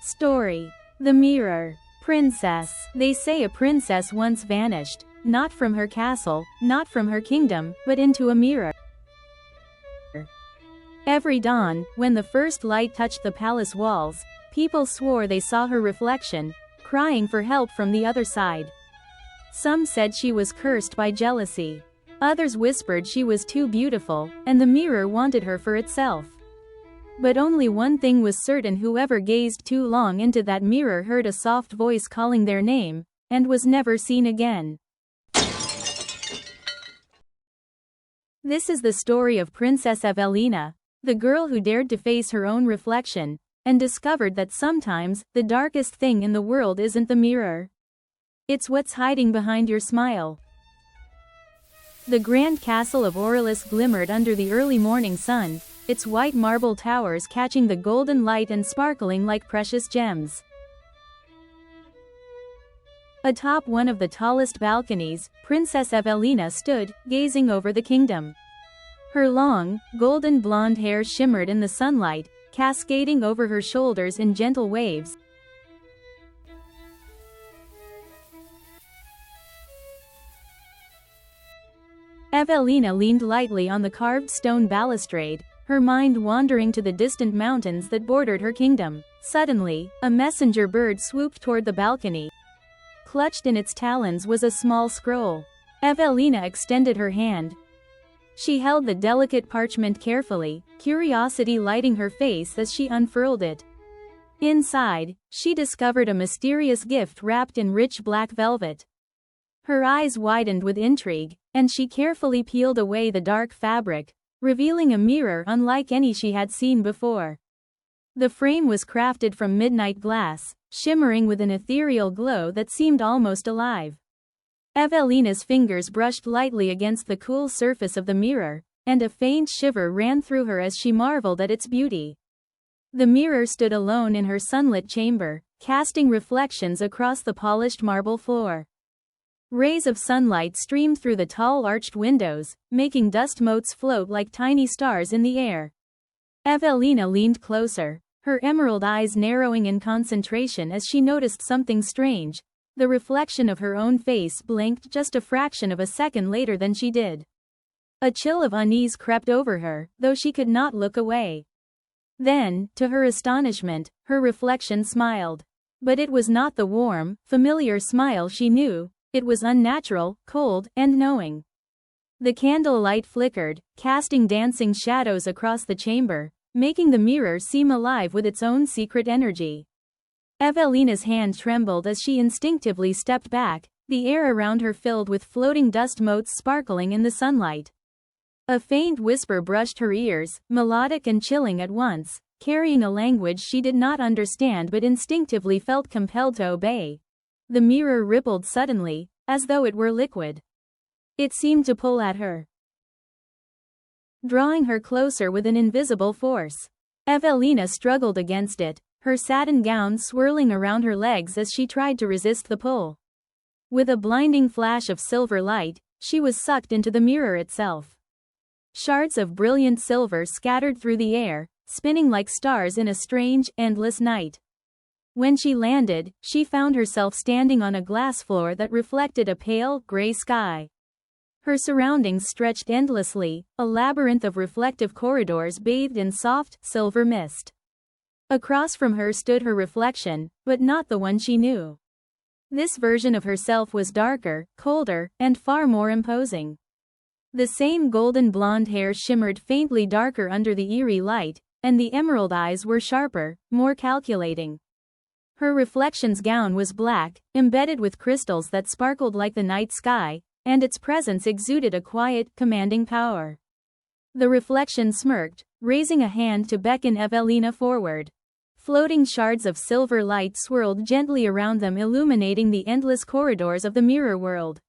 Story. The Mirror. Princess. They say a princess once vanished, not from her castle, not from her kingdom, but into a mirror. Every dawn, when the first light touched the palace walls, people swore they saw her reflection, crying for help from the other side. Some said she was cursed by jealousy. Others whispered she was too beautiful, and the mirror wanted her for itself. But only one thing was certain: whoever gazed too long into that mirror heard a soft voice calling their name, and was never seen again. This is the story of Princess Evelina, the girl who dared to face her own reflection, and discovered that sometimes, the darkest thing in the world isn't the mirror. It's what's hiding behind your smile. The grand castle of Aurelius glimmered under the early morning sun, its white marble towers catching the golden light and sparkling like precious gems. Atop one of the tallest balconies, Princess Evelina stood, gazing over the kingdom. Her long, golden blonde hair shimmered in the sunlight, cascading over her shoulders in gentle waves. Evelina leaned lightly on the carved stone balustrade, her mind wandering to the distant mountains that bordered her kingdom. Suddenly, a messenger bird swooped toward the balcony. Clutched in its talons was a small scroll. Evelina extended her hand. She held the delicate parchment carefully, curiosity lighting her face as she unfurled it. Inside, she discovered a mysterious gift wrapped in rich black velvet. Her eyes widened with intrigue, and she carefully peeled away the dark fabric, revealing a mirror unlike any she had seen before. The frame was crafted from midnight glass, shimmering with an ethereal glow that seemed almost alive. Evelina's fingers brushed lightly against the cool surface of the mirror, and a faint shiver ran through her as she marveled at its beauty. The mirror stood alone in her sunlit chamber, casting reflections across the polished marble floor. Rays of sunlight streamed through the tall arched windows, making dust motes float like tiny stars in the air. Evelina leaned closer, her emerald eyes narrowing in concentration as she noticed something strange. The reflection of her own face blinked just a fraction of a second later than she did. A chill of unease crept over her, though she could not look away. Then, to her astonishment, her reflection smiled. But it was not the warm, familiar smile she knew. It was unnatural, cold, and knowing. The candle light flickered, casting dancing shadows across the chamber, making the mirror seem alive with its own secret energy. Evelina's hand trembled as she instinctively stepped back, the air around her filled with floating dust motes sparkling in the sunlight. A faint whisper brushed her ears, melodic and chilling at once, carrying a language she did not understand but instinctively felt compelled to obey. The mirror rippled suddenly, as though it were liquid. It seemed to pull at her, drawing her closer with an invisible force. Evelina struggled against it, her satin gown swirling around her legs as she tried to resist the pull. With a blinding flash of silver light, she was sucked into the mirror itself. Shards of brilliant silver scattered through the air, spinning like stars in a strange, endless night. When she landed, she found herself standing on a glass floor that reflected a pale, gray sky. Her surroundings stretched endlessly, a labyrinth of reflective corridors bathed in soft, silver mist. Across from her stood her reflection, but not the one she knew. This version of herself was darker, colder, and far more imposing. The same golden blonde hair shimmered faintly darker under the eerie light, and the emerald eyes were sharper, more calculating. Her reflection's gown was black, embedded with crystals that sparkled like the night sky, and its presence exuded a quiet, commanding power. The reflection smirked, raising a hand to beckon Evelina forward. Floating shards of silver light swirled gently around them, illuminating the endless corridors of the mirror world.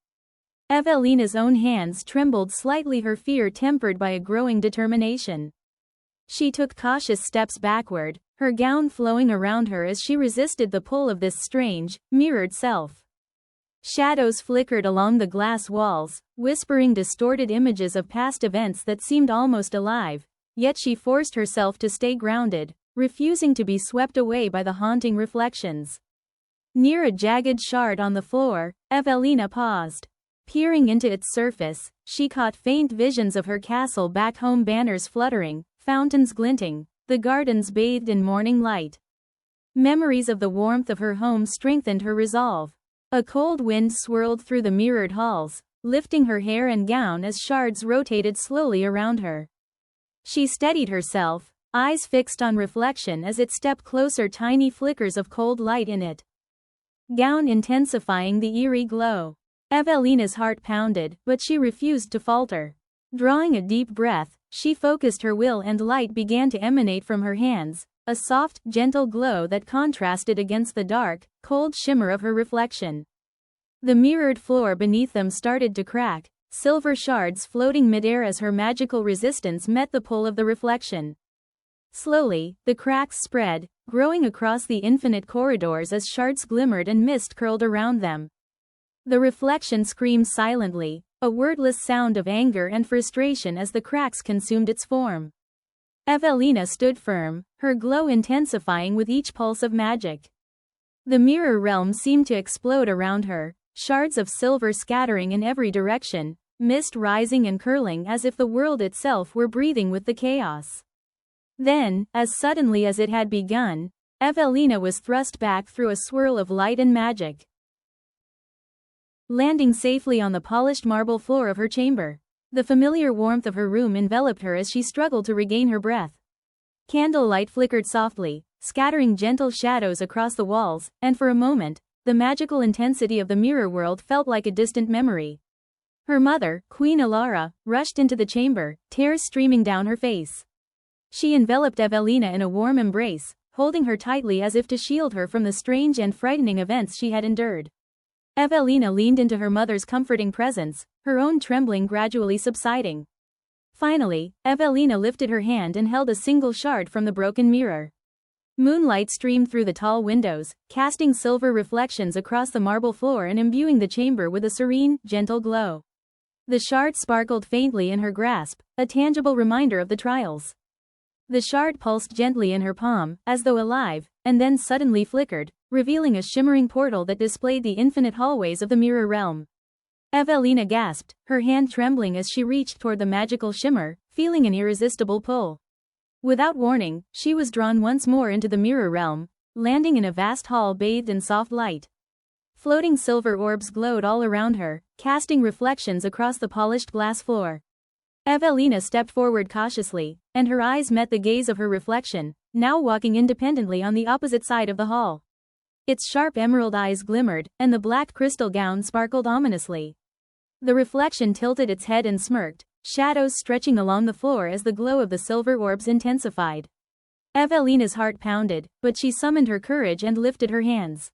Evelina's own hands trembled slightly, her fear tempered by a growing determination. She took cautious steps backward, her gown flowing around her as she resisted the pull of this strange, mirrored self. Shadows flickered along the glass walls, whispering distorted images of past events that seemed almost alive, yet she forced herself to stay grounded, refusing to be swept away by the haunting reflections. Near a jagged shard on the floor, Evelina paused. Peering into its surface, she caught faint visions of her castle back home, banners fluttering, fountains glinting, the gardens bathed in morning light. Memories of the warmth of her home strengthened her resolve. A cold wind swirled through the mirrored halls, lifting her hair and gown as shards rotated slowly around her. She steadied herself, eyes fixed on reflection as it stepped closer, tiny flickers of cold light in it. Gown intensifying the eerie glow. Evelina's heart pounded, but she refused to falter. Drawing a deep breath, she focused her will and light began to emanate from her hands, a soft, gentle glow that contrasted against the dark, cold shimmer of her reflection. The mirrored floor beneath them started to crack, silver shards floating midair as her magical resistance met the pull of the reflection. Slowly, the cracks spread, growing across the infinite corridors as shards glimmered and mist curled around them. The reflection screamed silently, a wordless sound of anger and frustration as the cracks consumed its form. Evelina stood firm, her glow intensifying with each pulse of magic. The mirror realm seemed to explode around her, shards of silver scattering in every direction, mist rising and curling as if the world itself were breathing with the chaos. Then, as suddenly as it had begun, Evelina was thrust back through a swirl of light and magic, landing safely on the polished marble floor of her chamber. The familiar warmth of her room enveloped her as she struggled to regain her breath. Candlelight flickered softly, scattering gentle shadows across the walls, and for a moment, the magical intensity of the mirror world felt like a distant memory. Her mother, Queen Alara, rushed into the chamber, tears streaming down her face. She enveloped Evelina in a warm embrace, holding her tightly as if to shield her from the strange and frightening events she had endured. Evelina leaned into her mother's comforting presence, her own trembling gradually subsiding. Finally, Evelina lifted her hand and held a single shard from the broken mirror. Moonlight streamed through the tall windows, casting silver reflections across the marble floor and imbuing the chamber with a serene, gentle glow. The shard sparkled faintly in her grasp, a tangible reminder of the trials. The shard pulsed gently in her palm, as though alive, and then suddenly flickered, revealing a shimmering portal that displayed the infinite hallways of the mirror realm. Evelina gasped, her hand trembling as she reached toward the magical shimmer, feeling an irresistible pull. Without warning, she was drawn once more into the mirror realm, landing in a vast hall bathed in soft light. Floating silver orbs glowed all around her, casting reflections across the polished glass floor. Evelina stepped forward cautiously, and her eyes met the gaze of her reflection, now walking independently on the opposite side of the hall. Its sharp emerald eyes glimmered, and the black crystal gown sparkled ominously. The reflection tilted its head and smirked, shadows stretching along the floor as the glow of the silver orbs intensified. Evelina's heart pounded, but she summoned her courage and lifted her hands.